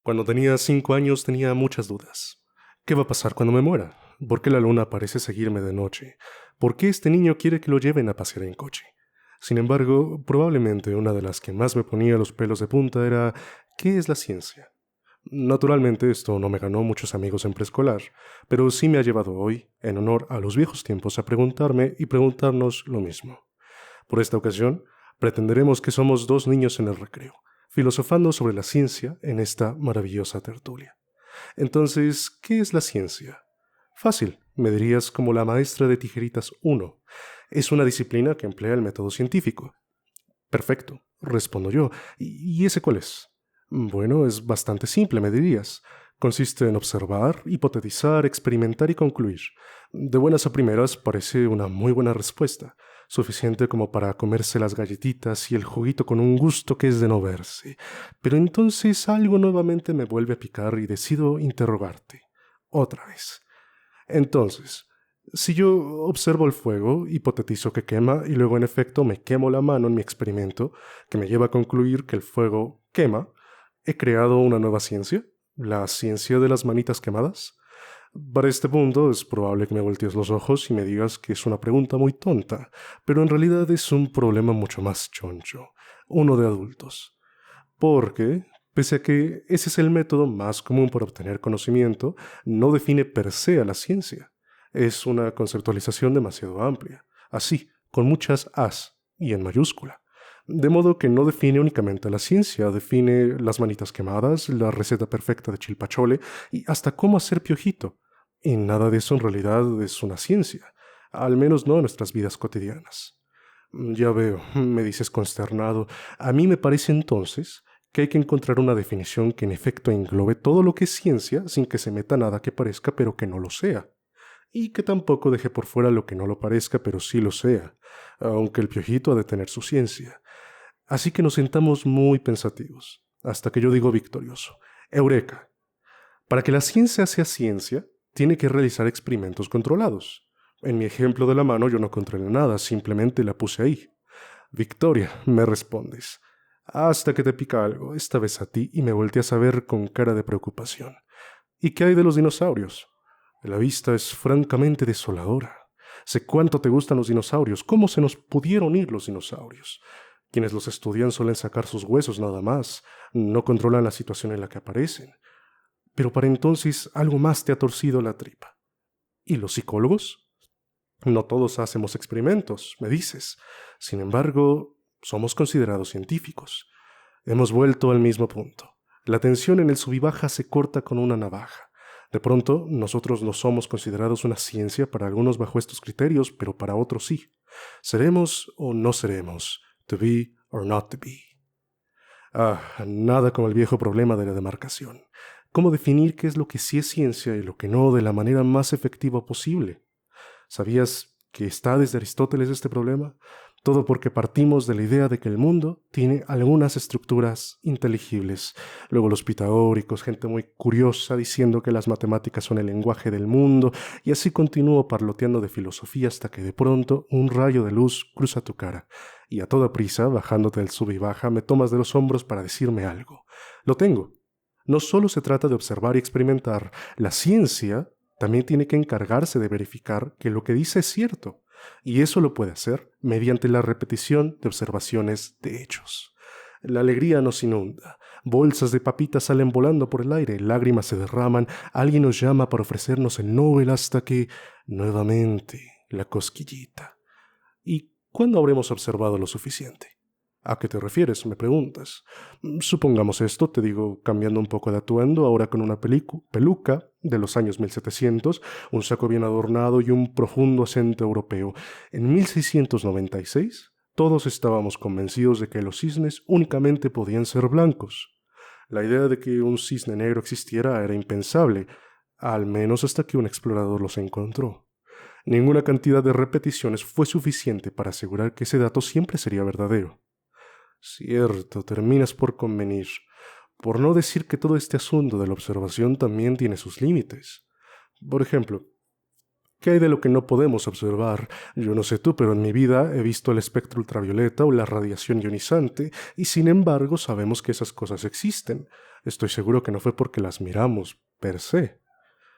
Cuando tenía 5 años tenía muchas dudas. ¿Qué va a pasar cuando me muera? ¿Por qué la luna parece seguirme de noche? ¿Por qué este niño quiere que lo lleven a pasear en coche? Sin embargo, probablemente una de las que más me ponía los pelos de punta era ¿qué es la ciencia? Naturalmente esto no me ganó muchos amigos en preescolar, pero sí me ha llevado hoy, en honor a los viejos tiempos, a preguntarme y preguntarnos lo mismo. Por esta ocasión, pretenderemos que somos dos niños en el recreo, filosofando sobre la ciencia en esta maravillosa tertulia. Entonces, ¿qué es la ciencia? Fácil, me dirías como la maestra de tijeritas 1. Es una disciplina que emplea el método científico. Perfecto, respondo yo. ¿Y ese cuál es? Bueno, es bastante simple, me dirías. Consiste en observar, hipotetizar, experimentar y concluir. De buenas a primeras parece una muy buena respuesta, suficiente como para comerse las galletitas y el juguito con un gusto que es de no verse. Pero entonces algo nuevamente me vuelve a picar y decido interrogarte. Otra vez. Entonces, si yo observo el fuego, hipotetizo que quema y luego en efecto me quemo la mano en mi experimento, que me lleva a concluir que el fuego quema, ¿he creado una nueva ciencia? ¿La ciencia de las manitas quemadas? Para este punto es probable que me voltees los ojos y me digas que es una pregunta muy tonta, pero en realidad es un problema mucho más choncho, uno de adultos. Porque, pese a que ese es el método más común para obtener conocimiento, no define per se a la ciencia. Es una conceptualización demasiado amplia, así, con muchas As y en mayúscula. De modo que no define únicamente a la ciencia, define las manitas quemadas, la receta perfecta de chilpachole y hasta cómo hacer piojito. Y nada de eso en realidad es una ciencia, al menos no en nuestras vidas cotidianas. Ya veo, me dices consternado. A mí me parece entonces que hay que encontrar una definición que en efecto englobe todo lo que es ciencia sin que se meta nada que parezca pero que no lo sea, y que tampoco deje por fuera lo que no lo parezca pero sí lo sea, aunque el piojito ha de tener su ciencia. Así que nos sentamos muy pensativos, hasta que yo digo victorioso, Eureka, para que la ciencia sea ciencia, tiene que realizar experimentos controlados. En mi ejemplo de la mano yo no controlé nada, simplemente la puse ahí. Victoria, me respondes. Hasta que te pica algo, esta vez a ti, y me volteas a ver con cara de preocupación. ¿Y qué hay de los dinosaurios? La vista es francamente desoladora. Sé cuánto te gustan los dinosaurios, cómo se nos pudieron ir los dinosaurios. Quienes los estudian suelen sacar sus huesos nada más, no controlan la situación en la que aparecen. Pero para entonces algo más te ha torcido la tripa. ¿Y los psicólogos? No todos hacemos experimentos, me dices. Sin embargo, somos considerados científicos. Hemos vuelto al mismo punto. La tensión en el sub y baja se corta con una navaja. De pronto, nosotros no somos considerados una ciencia para algunos bajo estos criterios, pero para otros sí. ¿Seremos o no seremos? To be or not to be. Ah, nada como el viejo problema de la demarcación. ¿Cómo definir qué es lo que sí es ciencia y lo que no de la manera más efectiva posible? ¿Sabías que está desde Aristóteles este problema? Todo porque partimos de la idea de que el mundo tiene algunas estructuras inteligibles. Luego los pitagóricos, gente muy curiosa diciendo que las matemáticas son el lenguaje del mundo, y así continúo parloteando de filosofía hasta que de pronto un rayo de luz cruza tu cara, y a toda prisa, bajándote del sub y baja, me tomas de los hombros para decirme algo. Lo tengo. No solo se trata de observar y experimentar, la ciencia también tiene que encargarse de verificar que lo que dice es cierto, y eso lo puede hacer mediante la repetición de observaciones de hechos. La alegría nos inunda, bolsas de papitas salen volando por el aire, lágrimas se derraman, alguien nos llama para ofrecernos el Nobel hasta que, nuevamente, la cosquillita. ¿Y cuándo habremos observado lo suficiente? ¿A qué te refieres? Me preguntas. Supongamos esto, te digo, cambiando un poco de atuendo, ahora con una peluca de los años 1700, un saco bien adornado y un profundo acento europeo. En 1696, todos estábamos convencidos de que los cisnes únicamente podían ser blancos. La idea de que un cisne negro existiera era impensable, al menos hasta que un explorador los encontró. Ninguna cantidad de repeticiones fue suficiente para asegurar que ese dato siempre sería verdadero. Cierto, terminas por convenir. Por no decir que todo este asunto de la observación también tiene sus límites. Por ejemplo, ¿Qué hay de lo que no podemos observar? Yo no sé tú, pero en mi vida he visto el espectro ultravioleta o la radiación ionizante, y sin embargo sabemos que esas cosas existen. Estoy seguro que no fue porque las miramos, per se.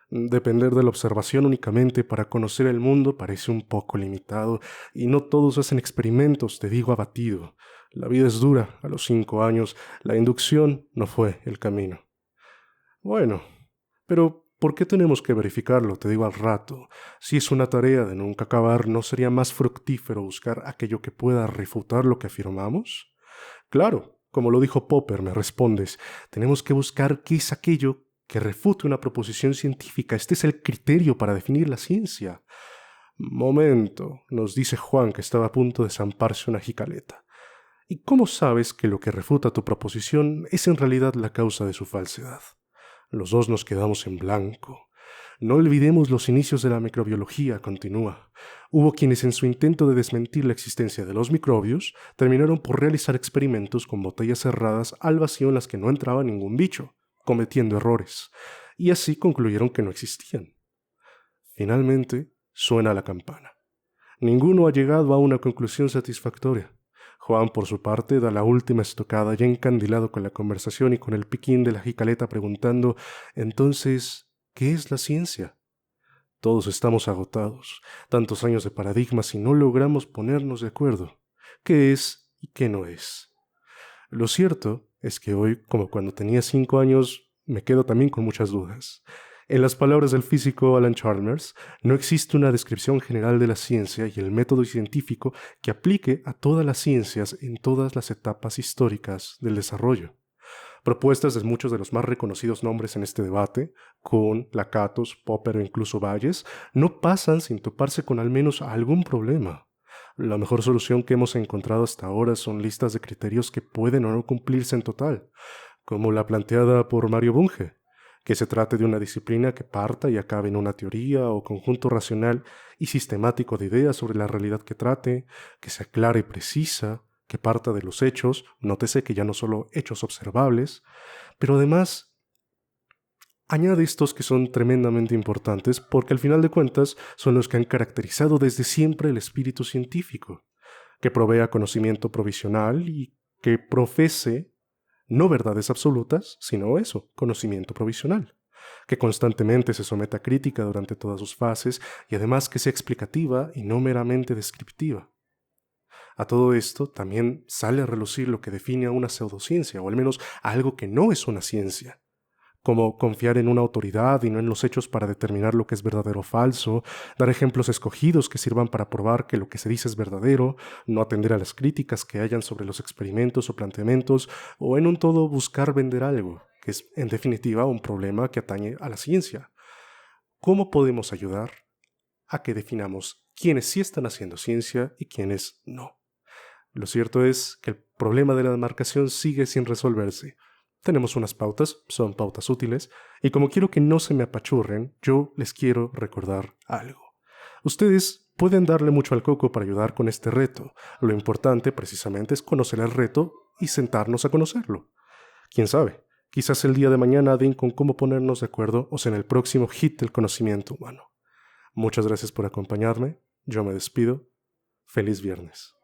Depender de la observación únicamente para conocer el mundo parece un poco limitado, y no todos hacen experimentos, te digo abatido. La vida es dura, a los 5 años, la inducción no fue el camino. Bueno, pero ¿por qué tenemos que verificarlo? Te digo al rato. Si es una tarea de nunca acabar, ¿no sería más fructífero buscar aquello que pueda refutar lo que afirmamos? Claro, como lo dijo Popper, me respondes, tenemos que buscar qué es aquello que refute una proposición científica. Este es el criterio para definir la ciencia. Momento, nos dice Juan, que estaba a punto de zamparse una jicaleta. ¿Y cómo sabes que lo que refuta tu proposición es en realidad la causa de su falsedad? Los dos nos quedamos en blanco. No olvidemos los inicios de la microbiología, continúa. Hubo quienes en su intento de desmentir la existencia de los microbios, terminaron por realizar experimentos con botellas cerradas al vacío en las que no entraba ningún bicho, cometiendo errores, y así concluyeron que no existían. Finalmente, suena la campana. Ninguno ha llegado a una conclusión satisfactoria. Juan, por su parte, da la última estocada, ya encandilado con la conversación y con el piquín de la jicaleta, preguntando: entonces, ¿qué es la ciencia? Todos estamos agotados, tantos años de paradigmas y no logramos ponernos de acuerdo. ¿Qué es y qué no es? Lo cierto es que hoy, como cuando tenía 5 años, me quedo también con muchas dudas. En las palabras del físico Alan Chalmers, no existe una descripción general de la ciencia y el método científico que aplique a todas las ciencias en todas las etapas históricas del desarrollo. Propuestas de muchos de los más reconocidos nombres en este debate, Kuhn, Lakatos, Popper o incluso Bayes, no pasan sin toparse con al menos algún problema. La mejor solución que hemos encontrado hasta ahora son listas de criterios que pueden o no cumplirse en total, como la planteada por Mario Bunge, que se trate de una disciplina que parta y acabe en una teoría o conjunto racional y sistemático de ideas sobre la realidad que trate, que sea clara y precisa, que parta de los hechos, nótese que ya no solo hechos observables, pero además añade estos que son tremendamente importantes porque al final de cuentas son los que han caracterizado desde siempre el espíritu científico, que provea conocimiento provisional y que profese no verdades absolutas, sino eso, conocimiento provisional, que constantemente se someta a crítica durante todas sus fases y además que sea explicativa y no meramente descriptiva. A todo esto también sale a relucir lo que define a una pseudociencia, o al menos a algo que no es una ciencia, como confiar en una autoridad y no en los hechos para determinar lo que es verdadero o falso, dar ejemplos escogidos que sirvan para probar que lo que se dice es verdadero, no atender a las críticas que hayan sobre los experimentos o planteamientos, o en un todo buscar vender algo, que es en definitiva un problema que atañe a la ciencia. ¿Cómo podemos ayudar a que definamos quiénes sí están haciendo ciencia y quiénes no? Lo cierto es que el problema de la demarcación sigue sin resolverse. Tenemos unas pautas, son pautas útiles, y como quiero que no se me apachurren, yo les quiero recordar algo. Ustedes pueden darle mucho al coco para ayudar con este reto. Lo importante precisamente es conocer el reto y sentarnos a conocerlo. ¿Quién sabe? Quizás el día de mañana den con cómo ponernos de acuerdo o sea en el próximo hit del conocimiento humano. Muchas gracias por acompañarme. Yo me despido. Feliz viernes.